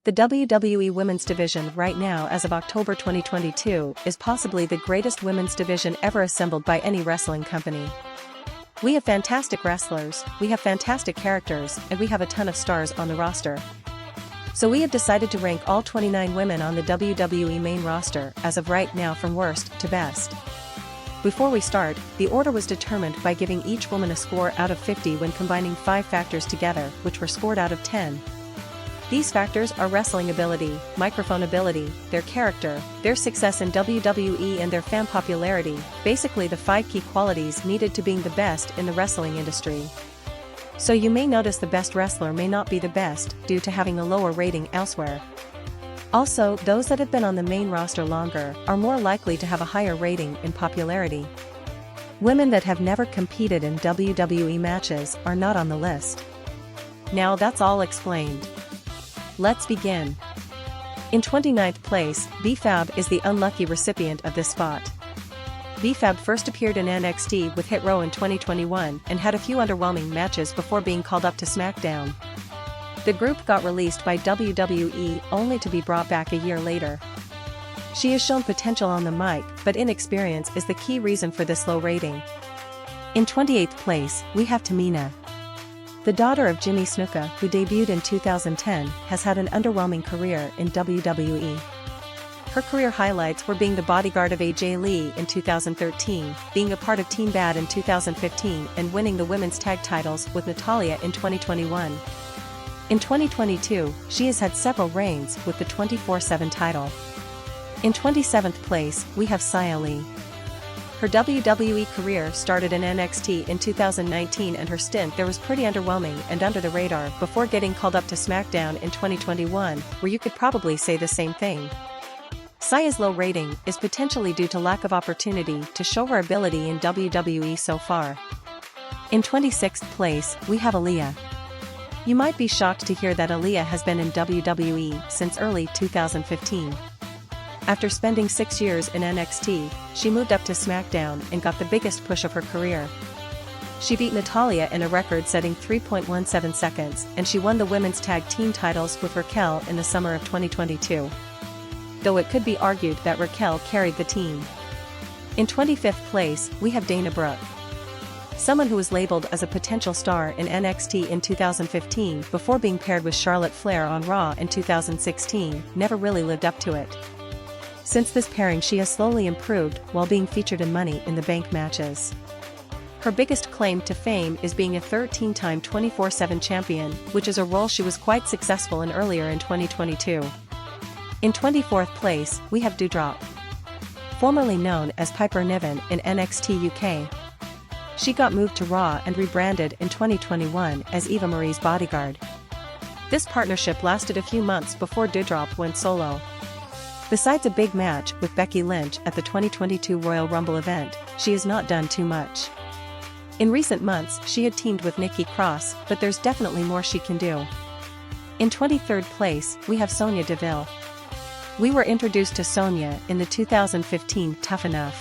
The WWE Women's Division right now as of October 2022 is possibly the greatest women's division ever assembled by any wrestling company. We have fantastic wrestlers, we have fantastic characters, and we have a ton of stars on the roster. So we have decided to rank all 29 women on the WWE main roster as of right now from worst to best. Before we start, the order was determined by giving each woman a score out of 50 when combining 5 factors together, which were scored out of 10. These factors are wrestling ability, microphone ability, their character, their success in WWE and their fan popularity, basically the 5 key qualities needed to being the best in the wrestling industry. So you may notice the best wrestler may not be the best due to having a lower rating elsewhere. Also, those that have been on the main roster longer are more likely to have a higher rating in popularity. Women that have never competed in WWE matches are not on the list. Now that's all explained. Let's begin. In 29th place, B-Fab is the unlucky recipient of this spot. B-Fab first appeared in NXT with Hit Row in 2021 and had a few underwhelming matches before being called up to SmackDown. The group got released by WWE only to be brought back a year later. She has shown potential on the mic, but inexperience is the key reason for this low rating. In 28th place, we have Tamina. The daughter of Jimmy Snuka, who debuted in 2010, has had an underwhelming career in WWE. Her career highlights were being the bodyguard of AJ Lee in 2013, being a part of Team Bad in 2015 and winning the women's tag titles with Natalya in 2021. In 2022, she has had several reigns with the 24/7 title. In 27th place, we have Xia Li. Her WWE career started in NXT in 2019 and her stint there was pretty underwhelming and under the radar before getting called up to SmackDown in 2021, where you could probably say the same thing. Xia's low rating is potentially due to lack of opportunity to show her ability in WWE so far. In 26th place, we have Aaliyah. You might be shocked to hear that Aaliyah has been in WWE since early 2015. After spending 6 years in NXT, she moved up to SmackDown and got the biggest push of her career. She beat Natalya in a record-setting 3.17 seconds, and she won the women's tag team titles with Raquel in the summer of 2022. Though it could be argued that Raquel carried the team. In 25th place, we have Dana Brooke. Someone who was labeled as a potential star in NXT in 2015 before being paired with Charlotte Flair on Raw in 2016, never really lived up to it. Since this pairing she has slowly improved while being featured in Money in the Bank matches. Her biggest claim to fame is being a 13-time 24/7 champion, which is a role she was quite successful in earlier in 2022. In 24th place, we have Doudrop. Formerly known as Piper Niven in NXT UK. She got moved to Raw and rebranded in 2021 as Eva Marie's bodyguard. This partnership lasted a few months before Doudrop went solo. Besides a big match with Becky Lynch at the 2022 Royal Rumble event, she has not done too much. In recent months she had teamed with Nikki Cross, but there's definitely more she can do. In 23rd place, we have Sonya Deville. We were introduced to Sonya in the 2015 Tough Enough.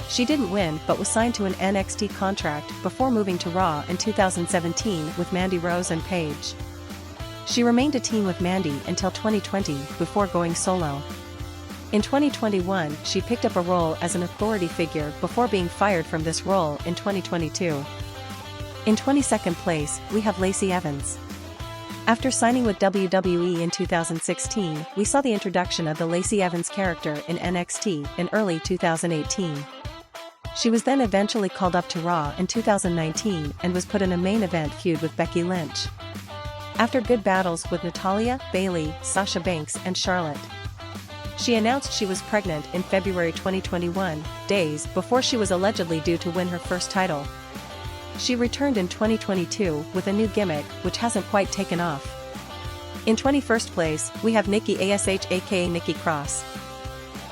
She didn't win but was signed to an NXT contract before moving to Raw in 2017 with Mandy Rose and Paige. She remained a team with Mandy until 2020 before going solo. In 2021 she picked up a role as an authority figure before being fired from this role in 2022. In 22nd place, we have Lacey Evans. After signing with WWE in 2016, we saw the introduction of the Lacey Evans character in NXT in early 2018. She was then eventually called up to Raw in 2019 and was put in a main event feud with Becky Lynch. After good battles with Natalya, Bayley, Sasha Banks and Charlotte. She announced she was pregnant in February 2021, days before she was allegedly due to win her first title. She returned in 2022 with a new gimmick which hasn't quite taken off. In 21st place, we have Nikki Ash aka Nikki Cross.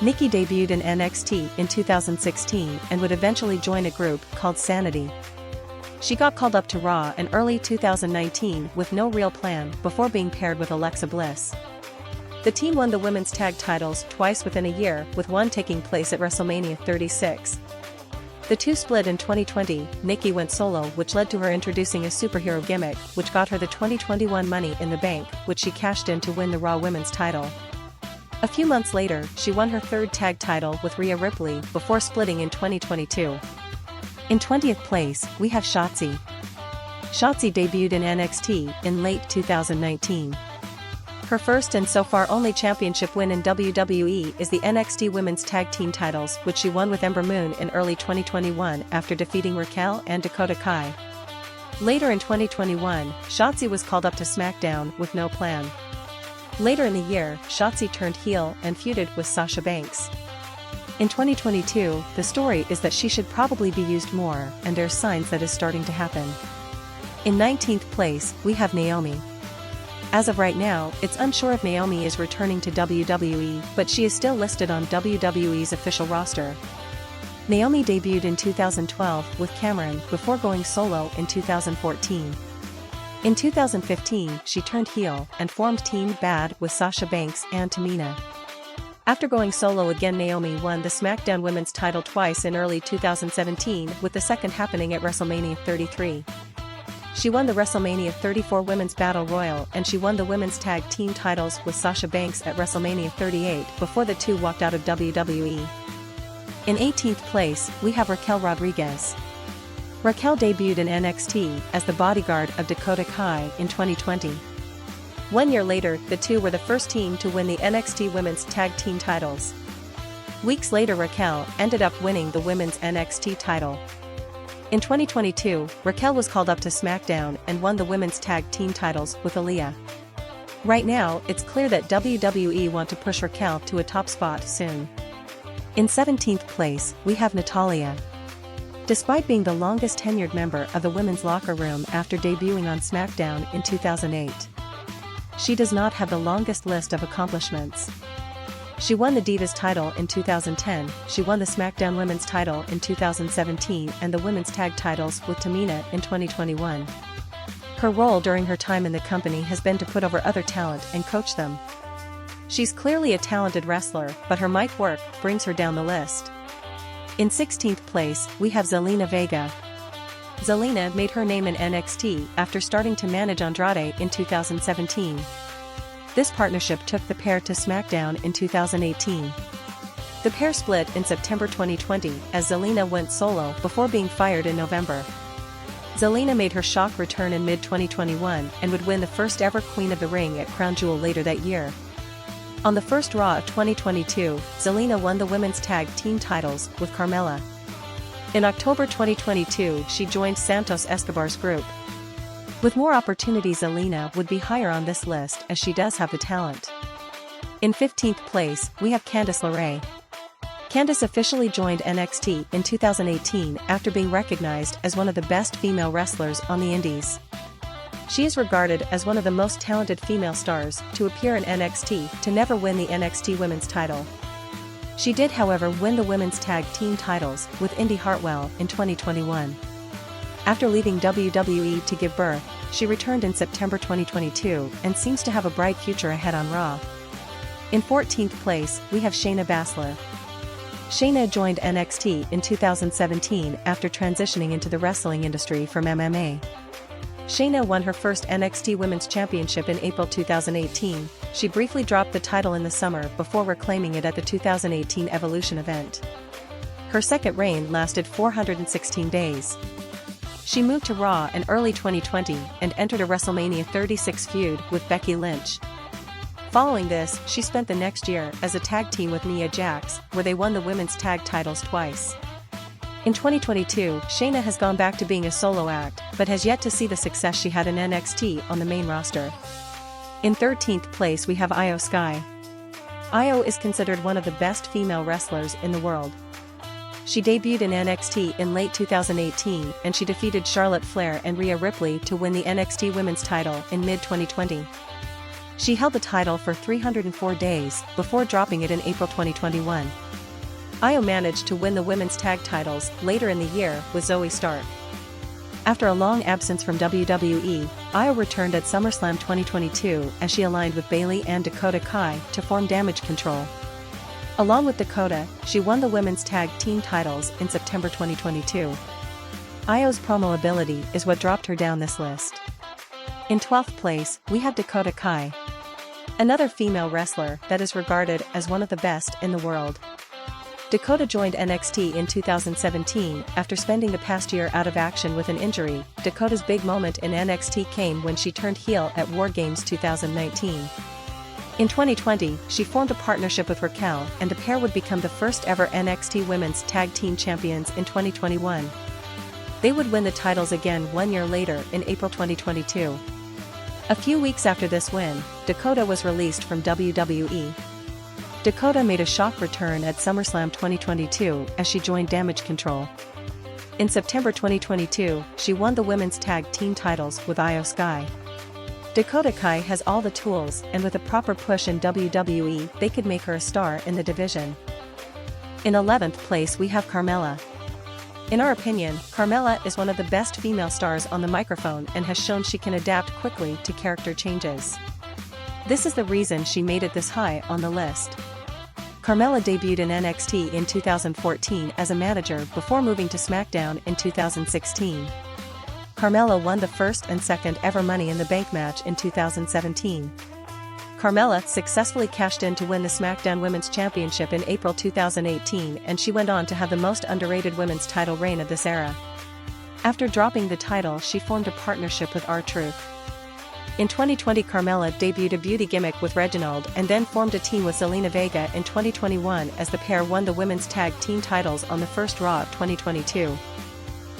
Nikki debuted in NXT in 2016 and would eventually join a group called Sanity. She got called up to Raw in early 2019 with no real plan before being paired with Alexa Bliss. The team won the women's tag titles twice within a year, with one taking place at WrestleMania 36. The two split in 2020. Nikki went solo, which led to her introducing a superhero gimmick, which got her the 2021 Money in the Bank, which she cashed in to win the Raw Women's title. A few months later, she won her third tag title with Rhea Ripley before splitting in 2022. In 20th place, we have Shotzi. Shotzi debuted in NXT in late 2019. Her first and so far only championship win in WWE is the NXT Women's Tag Team titles, which she won with Ember Moon in early 2021 after defeating Raquel and Dakota Kai. Later in 2021, Shotzi was called up to SmackDown with no plan. Later in the year, Shotzi turned heel and feuded with Sasha Banks. In 2022, the story is that she should probably be used more, and there's signs that is starting to happen. In 19th place, we have Naomi. As of right now, it's unsure if Naomi is returning to WWE, but she is still listed on WWE's official roster. Naomi debuted in 2012 with Cameron before going solo in 2014. In 2015, she turned heel and formed Team Bad with Sasha Banks and Tamina. After going solo again, Naomi won the SmackDown Women's title twice in early 2017, with the second happening at WrestleMania 33. She won the WrestleMania 34 Women's Battle Royal, and she won the Women's Tag Team titles with Sasha Banks at WrestleMania 38 before the two walked out of WWE. In 18th place, we have Raquel Rodriguez. Raquel debuted in NXT as the bodyguard of Dakota Kai in 2020. 1 year later, the two were the first team to win the NXT Women's Tag Team titles. Weeks later, Raquel ended up winning the Women's NXT title. In 2022, Raquel was called up to SmackDown and won the Women's Tag Team titles with Aaliyah. Right now, it's clear that WWE want to push Raquel to a top spot soon. In 17th place, we have Natalya. Despite being the longest tenured member of the women's locker room after debuting on SmackDown in 2008, she does not have the longest list of accomplishments. She won the Divas title in 2010, she won the SmackDown Women's title in 2017 and the Women's Tag titles with Tamina in 2021. Her role during her time in the company has been to put over other talent and coach them. She's clearly a talented wrestler, but her mic work brings her down the list. In 16th place, we have Zelina Vega. Zelina made her name in NXT after starting to manage Andrade in 2017. This partnership took the pair to SmackDown in 2018. The pair split in September 2020 as Zelina went solo before being fired in November. Zelina made her shock return in mid-2021 and would win the first ever Queen of the Ring at Crown Jewel later that year. On the first Raw of 2022, Zelina won the Women's Tag Team titles with Carmella. In October 2022, she joined Santos Escobar's group. With more opportunities, Zelina would be higher on this list as she does have the talent. In 15th place, we have Candice LeRae. Candice officially joined NXT in 2018 after being recognized as one of the best female wrestlers on the indies. She is regarded as one of the most talented female stars to appear in NXT to never win the NXT Women's title. She did, however, win the Women's Tag Team titles with Indy Hartwell in 2021. After leaving WWE to give birth, she returned in September 2022 and seems to have a bright future ahead on Raw. In 14th place, we have Shayna Baszler. Shayna joined NXT in 2017 after transitioning into the wrestling industry from MMA. Shayna won her first NXT Women's Championship in April 2018. She briefly dropped the title in the summer before reclaiming it at the 2018 Evolution event. Her second reign lasted 416 days. She moved to Raw in early 2020 and entered a WrestleMania 36 feud with Becky Lynch. Following this, she spent the next year as a tag team with Nia Jax, where they won the women's tag titles twice. In 2022, Shayna has gone back to being a solo act, but has yet to see the success she had in NXT on the main roster. In 13th place, we have Io Sky. Io is considered one of the best female wrestlers in the world. She debuted in NXT in late 2018 and she defeated Charlotte Flair and Rhea Ripley to win the NXT Women's title in mid-2020. She held the title for 304 days before dropping it in April 2021. Io managed to win the women's tag titles later in the year with Zoe Stark. After a long absence from WWE, Io returned at SummerSlam 2022 as she aligned with Bayley and Dakota Kai to form Damage Control. Along with Dakota, she won the women's tag team titles in September 2022. Io's promo ability is what dropped her down this list. In 12th place, we have Dakota Kai, another female wrestler that is regarded as one of the best in the world. Dakota joined NXT in 2017 after spending the past year out of action with an injury. Dakota's big moment in NXT came when she turned heel at War Games 2019. In 2020, she formed a partnership with Raquel, and the pair would become the first ever NXT Women's Tag Team Champions in 2021. They would win the titles again 1 year later in April 2022. A few weeks after this win, Dakota was released from WWE. Dakota made a shock return at SummerSlam 2022 as she joined Damage Control. In September 2022, she won the women's tag team titles with Io Sky. Dakota Kai has all the tools, and with a proper push in WWE, they could make her a star in the division. In 11th place we have Carmella. In our opinion, Carmella is one of the best female stars on the microphone and has shown she can adapt quickly to character changes. This is the reason she made it this high on the list. Carmella debuted in NXT in 2014 as a manager before moving to SmackDown in 2016. Carmella won the first and second ever Money in the Bank match in 2017. Carmella successfully cashed in to win the SmackDown Women's Championship in April 2018, and she went on to have the most underrated women's title reign of this era. After dropping the title, she formed a partnership with R-Truth. In 2020, Carmella debuted a beauty gimmick with Reginald and then formed a team with Zelina Vega in 2021 as the pair won the women's tag team titles on the first Raw of 2022.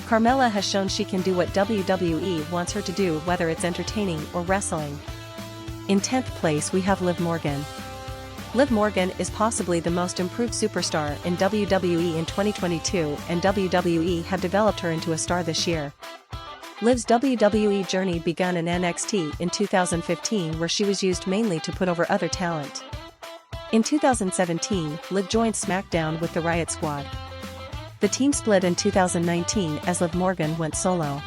Carmella has shown she can do what WWE wants her to do, whether it's entertaining or wrestling. In 10th place we have Liv Morgan. Liv Morgan is possibly the most improved superstar in WWE in 2022, and WWE have developed her into a star this year. Liv's WWE journey began in NXT in 2015, where she was used mainly to put over other talent. In 2017, Liv joined SmackDown with the Riot Squad. The team split in 2019 as Liv Morgan went solo.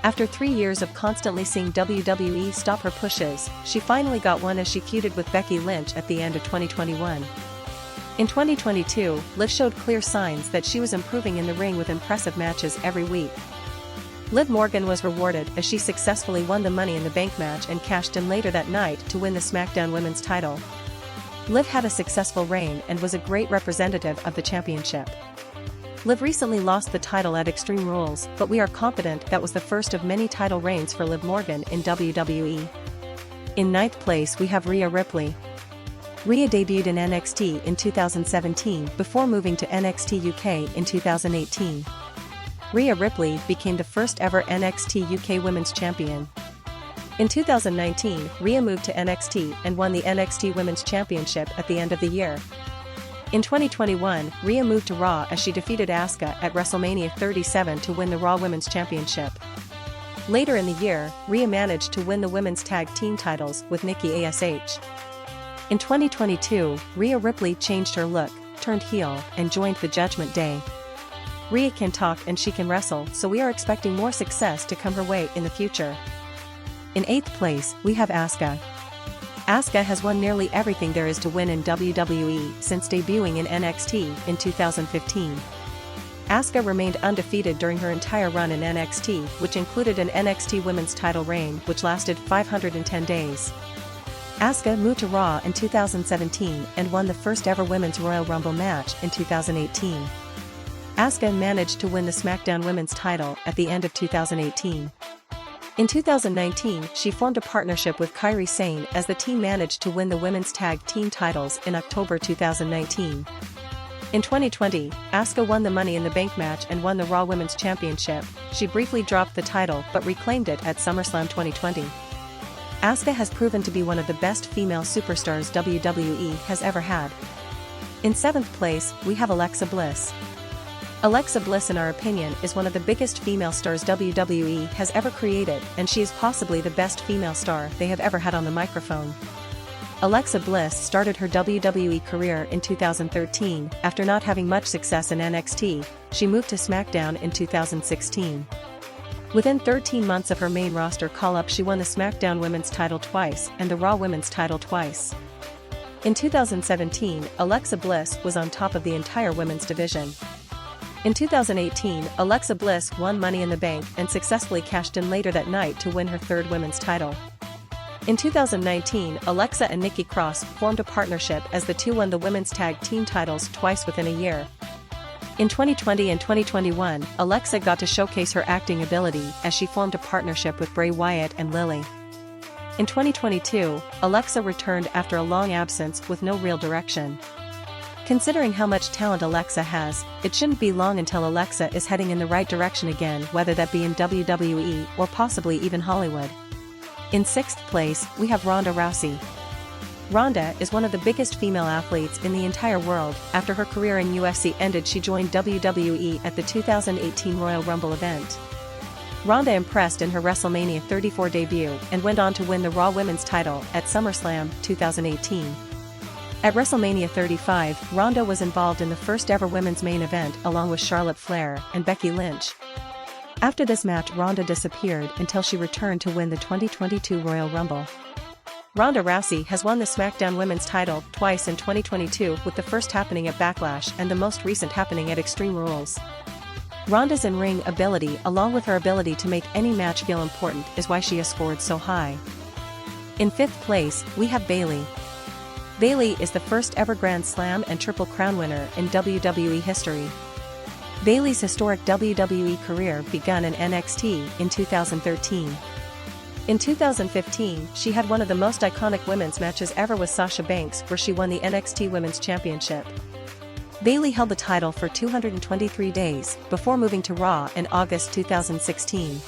After 3 years of constantly seeing WWE stop her pushes, she finally got one as she feuded with Becky Lynch at the end of 2021. In 2022, Liv showed clear signs that she was improving in the ring with impressive matches every week. Liv Morgan was rewarded as she successfully won the Money in the Bank match and cashed in later that night to win the SmackDown Women's title. Liv had a successful reign and was a great representative of the championship. Liv recently lost the title at Extreme Rules, but we are confident that was the first of many title reigns for Liv Morgan in WWE. In 9th place we have Rhea Ripley. Rhea debuted in NXT in 2017 before moving to NXT UK in 2018. Rhea Ripley became the first ever NXT UK Women's Champion. In 2019, Rhea moved to NXT and won the NXT Women's Championship at the end of the year. In 2021, Rhea moved to Raw as she defeated Asuka at WrestleMania 37 to win the Raw Women's Championship. Later in the year, Rhea managed to win the women's tag team titles with Nikki ASH. In 2022, Rhea Ripley changed her look, turned heel, and joined the Judgment Day. Rhea can talk and she can wrestle, so we are expecting more success to come her way in the future. In 8th place, we have Asuka. Asuka has won nearly everything there is to win in WWE since debuting in NXT in 2015. Asuka remained undefeated during her entire run in NXT, which included an NXT Women's title reign which lasted 510 days. Asuka moved to Raw in 2017 and won the first ever Women's Royal Rumble match in 2018. Asuka managed to win the SmackDown Women's title at the end of 2018. In 2019, she formed a partnership with Kairi Sane as the team managed to win the women's tag team titles in October 2019. In 2020, Asuka won the Money in the Bank match and won the Raw Women's Championship. She briefly dropped the title but reclaimed it at SummerSlam 2020. Asuka has proven to be one of the best female superstars WWE has ever had. In 7th place, we have Alexa Bliss. Alexa Bliss, in our opinion, is one of the biggest female stars WWE has ever created, and she is possibly the best female star they have ever had on the microphone. Alexa Bliss started her WWE career in 2013, after not having much success in NXT. She moved to SmackDown in 2016. Within 13 months of her main roster call-up, she won the SmackDown Women's title twice and the Raw Women's title twice. In 2017, Alexa Bliss was on top of the entire women's division. In 2018, Alexa Bliss won Money in the Bank and successfully cashed in later that night to win her third women's title. In 2019, Alexa and Nikki Cross formed a partnership as the two won the women's tag team titles twice within a year. In 2020 and 2021, Alexa got to showcase her acting ability as she formed a partnership with Bray Wyatt and Lily. In 2022, Alexa returned after a long absence with no real direction. Considering how much talent Alexa has, it shouldn't be long until Alexa is heading in the right direction again, whether that be in WWE or possibly even Hollywood. In 6th place, we have Ronda Rousey. Ronda is one of the biggest female athletes in the entire world. After her career in UFC ended, she joined WWE at the 2018 Royal Rumble event. Ronda impressed in her WrestleMania 34 debut and went on to win the Raw Women's title at SummerSlam 2018. At WrestleMania 35, Ronda was involved in the first ever women's main event along with Charlotte Flair and Becky Lynch. After this match, Ronda disappeared until she returned to win the 2022 Royal Rumble. Ronda Rousey has won the SmackDown Women's title twice in 2022, with the first happening at Backlash and the most recent happening at Extreme Rules. Ronda's in-ring ability, along with her ability to make any match feel important, is why she has scored so high. In 5th place, we have Bayley. Bayley is the first ever Grand Slam and Triple Crown winner in WWE history. Bayley's historic WWE career began in NXT in 2013. In 2015, she had one of the most iconic women's matches ever with Sasha Banks, where she won the NXT Women's Championship. Bayley held the title for 223 days, before moving to Raw in August 2016.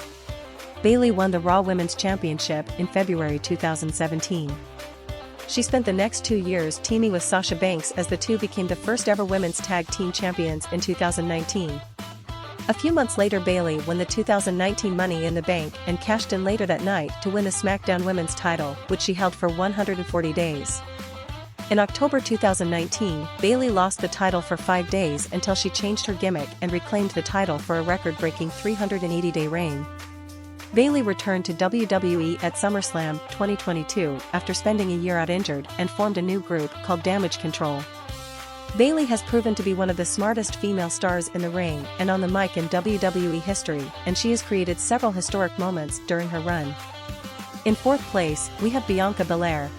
Bayley won the Raw Women's Championship in February 2017. She spent the next 2 years teaming with Sasha Banks as the two became the first ever women's tag team champions in 2019. A few months later, Bayley won the 2019 Money in the Bank and cashed in later that night to win the SmackDown Women's title, which she held for 140 days. In October 2019, Bayley lost the title for 5 days until she changed her gimmick and reclaimed the title for a record-breaking 380-day reign. Bayley returned to WWE at SummerSlam 2022 after spending a year out injured and formed a new group called Damage Control. Bayley has proven to be one of the smartest female stars in the ring and on the mic in WWE history, and she has created several historic moments during her run. In 4th place, we have Bianca Belair.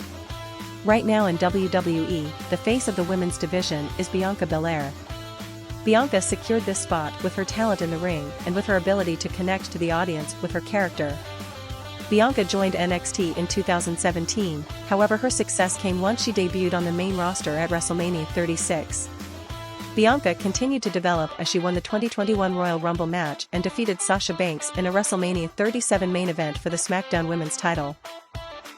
Right now in WWE, the face of the women's division is Bianca Belair. Bianca secured this spot with her talent in the ring and with her ability to connect to the audience with her character. Bianca joined NXT in 2017, however her success came once she debuted on the main roster at WrestleMania 36. Bianca continued to develop as she won the 2021 Royal Rumble match and defeated Sasha Banks in a WrestleMania 37 main event for the SmackDown Women's title.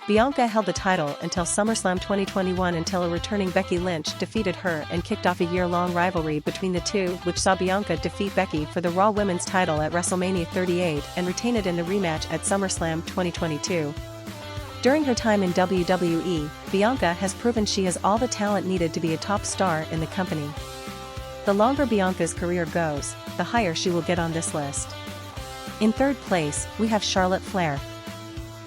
Bianca held the title until SummerSlam 2021, until a returning Becky Lynch defeated her and kicked off a year-long rivalry between the two, which saw Bianca defeat Becky for the Raw Women's title at WrestleMania 38 and retain it in the rematch at SummerSlam 2022. During her time in WWE, Bianca has proven she has all the talent needed to be a top star in the company. The longer Bianca's career goes, the higher she will get on this list. In 3rd place, we have Charlotte Flair.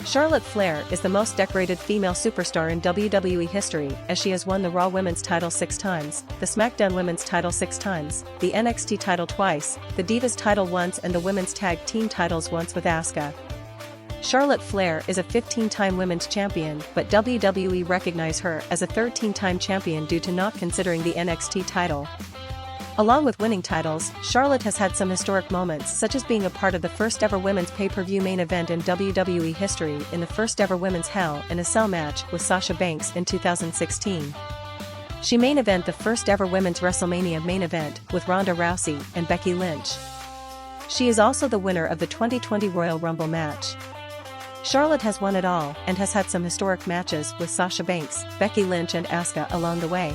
Charlotte Flair is the most decorated female superstar in WWE history, as she has won the Raw Women's title 6 times, the SmackDown Women's title 6 times, the NXT title twice, the Divas title once, and the Women's Tag Team titles once with Asuka. Charlotte Flair is a 15-time women's champion, but WWE recognize her as a 13-time champion due to not considering the NXT title. Along with winning titles, Charlotte has had some historic moments, such as being a part of the first ever women's pay-per-view main event in WWE history in the first ever women's Hell in a Cell match with Sasha Banks in 2016. She main event the first ever women's WrestleMania main event with Ronda Rousey and Becky Lynch. She is also the winner of the 2020 Royal Rumble match. Charlotte has won it all and has had some historic matches with Sasha Banks, Becky Lynch and Asuka along the way.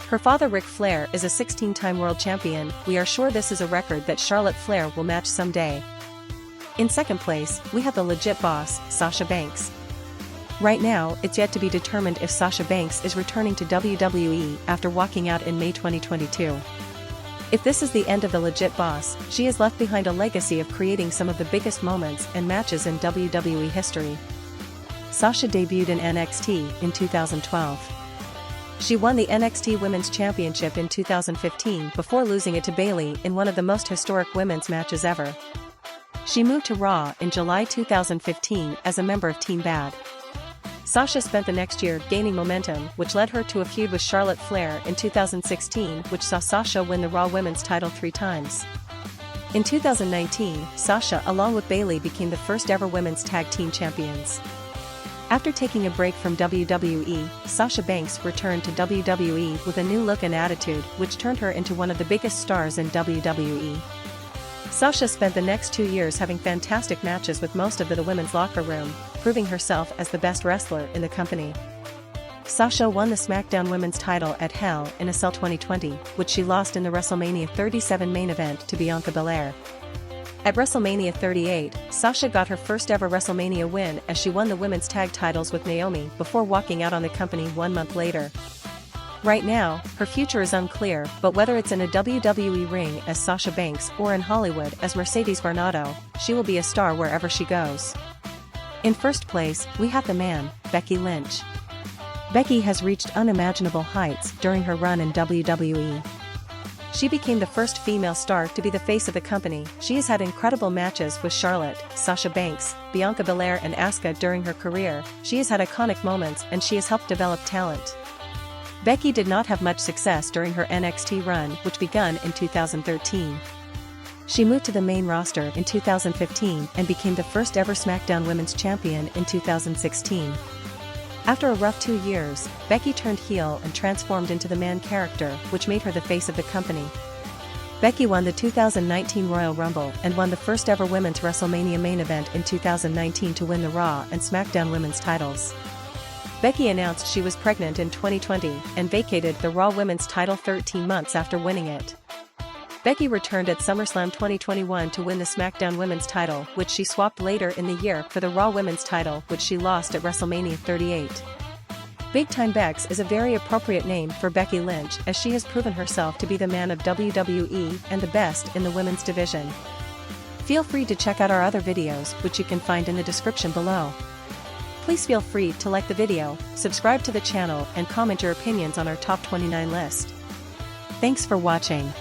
Her father Ric Flair is a 16-time world champion. We are sure this is a record that Charlotte Flair will match someday. In 2nd place, we have the legit boss, Sasha Banks. Right now, it's yet to be determined if Sasha Banks is returning to WWE after walking out in May 2022. If this is the end of the legit boss, she has left behind a legacy of creating some of the biggest moments and matches in WWE history. Sasha debuted in NXT in 2012. She won the NXT Women's Championship in 2015 before losing it to Bayley in one of the most historic women's matches ever. She moved to Raw in July 2015 as a member of Team Bad. Sasha spent the next year gaining momentum, which led her to a feud with Charlotte Flair in 2016, which saw Sasha win the Raw Women's title 3 times. In 2019, Sasha along with Bayley became the first ever women's tag team champions. After taking a break from WWE, Sasha Banks returned to WWE with a new look and attitude, which turned her into one of the biggest stars in WWE. Sasha spent the next 2 years having fantastic matches with most of the women's locker room, proving herself as the best wrestler in the company. Sasha won the SmackDown Women's title at Hell in a Cell 2020, which she lost in the WrestleMania 37 main event to Bianca Belair. At WrestleMania 38, Sasha got her first ever WrestleMania win as she won the women's tag titles with Naomi before walking out on the company 1 month later. Right now, her future is unclear, but whether it's in a WWE ring as Sasha Banks or in Hollywood as Mercedes Varnado, she will be a star wherever she goes. In first place, we have the man, Becky Lynch. Becky has reached unimaginable heights during her run in WWE. She became the first female star to be the face of the company. She has had incredible matches with Charlotte, Sasha Banks, Bianca Belair and Asuka during her career. She has had iconic moments and she has helped develop talent. Becky did not have much success during her NXT run, which began in 2013. She moved to the main roster in 2015 and became the first ever SmackDown Women's Champion in 2016. After a rough 2 years, Becky turned heel and transformed into the man character, which made her the face of the company. Becky won the 2019 Royal Rumble and won the first ever Women's WrestleMania main event in 2019 to win the Raw and SmackDown Women's titles. Becky announced she was pregnant in 2020 and vacated the Raw Women's title 13 months after winning it. Becky returned at SummerSlam 2021 to win the SmackDown Women's title, which she swapped later in the year for the Raw Women's title, which she lost at WrestleMania 38. Big Time Bex is a very appropriate name for Becky Lynch as she has proven herself to be the man of WWE and the best in the women's division. Feel free to check out our other videos, which you can find in the description below. Please feel free to like the video, subscribe to the channel and comment your opinions on our top 29 list. Thanks for watching.